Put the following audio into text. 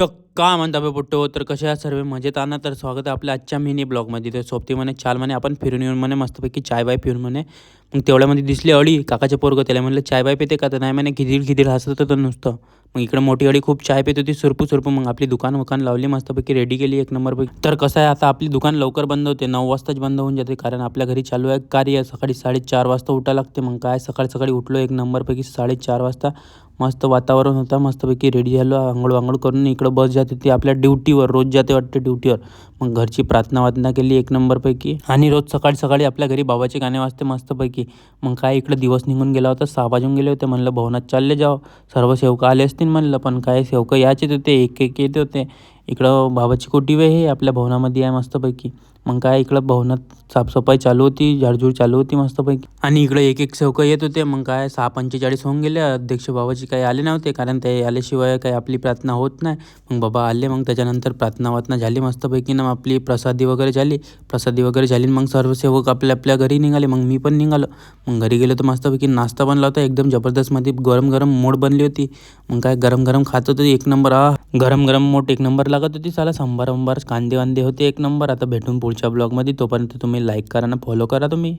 का म्हणता बे पुट्टो तर कसे आहात सर्व मजेत आणा तर स्वागत आहे आपल्या आजच्या मिनी ब्लॉगमध्ये. तर सोबती म्हणे चाल म्हणे आपण फिरून येऊन म्हणे मस्तपैकी चाय बाय पिऊन म्हणे. मग तेवढ्यामध्ये दिसली अळी काकाचे पोरगं त्याला म्हणलं चाय बाय पिते का तर नाही म्हणे खिदीड खिदीड हसत होतं नुसतं. मग इकडे मोठी अळी खूप चाय पित होती सुरपू सुरपू. मग आपली दुकान लावली मस्तपैकी रेडी केली एक नंबरपैकी. तर कसं आहे आता आपली दुकान लवकर बंद होते 9 वाजताच बंद होऊन जाते कारण आपल्या घरी चालू आहे कार्य. सकाळी 4:30 वाजता उठायला लागते. मग काय सकाळी सकाळी उठलो एक नंबरपैकी 4:30 वाजता. मस्त वातावरण होतं मस्तपैकी रेडी झालो आंघोळ वांघोळ करून. इकडं बस जाते ती आपल्या ड्युटीवर रोज जाते वाटते ड्युटीवर. मग घरची प्रार्थना वाचना केली एक नंबरपैकी आणि रोज सकाळी सकाळी आपल्या घरी बाबाचे गाणे वाजते मस्तपैकी. मग काय इकडं दिवस निघून गेला होता 6 वाजून गेले होते. म्हणलं भवनात चालले जाव सर्व सेवकं आले असतील म्हणलं. पण काय सेवकं याचेच होते एक एक येत होते. इकडं बाबाची कोटीवे हे आपल्या भवनामध्ये आहे मस्तपैकी. मग काय इकडं भवनात साफसफाई चालू होती झाडझूड चालू होती मस्तपैकी आणि इकडे एक एक सेवकं येत होते. मग काय 6:45 होऊन गेले. अध्यक्ष बाबाजी काही आले नव्हते कारण ते आल्याशिवाय काही आपली प्रार्थना होत नाही. मग बाबा आले. मग त्याच्यानंतर प्रार्थना वाचना झाली मस्तपैकी ना आपली प्रसादी वगैरे झाली. मग सर्व सेवक आपल्या आपल्या घरी निघाले. मग मी पण निघालो. मग घरी गेलो तर मस्तपैकी नाश्ता बनला होता एकदम जबरदस्त मध्ये गरम गरम मोड बनली होती. मग काय गरम गरम खात होते एक नंबर. गरम गरम मोठ एक नंबर लागत होती. साला संभार कांदे वांदे होते एक नंबर. आता भेटून पुढच्या ब्लॉगमध्ये. तोपर्यंत तुम्ही लाईक करा ना फॉलो करा तुम्ही.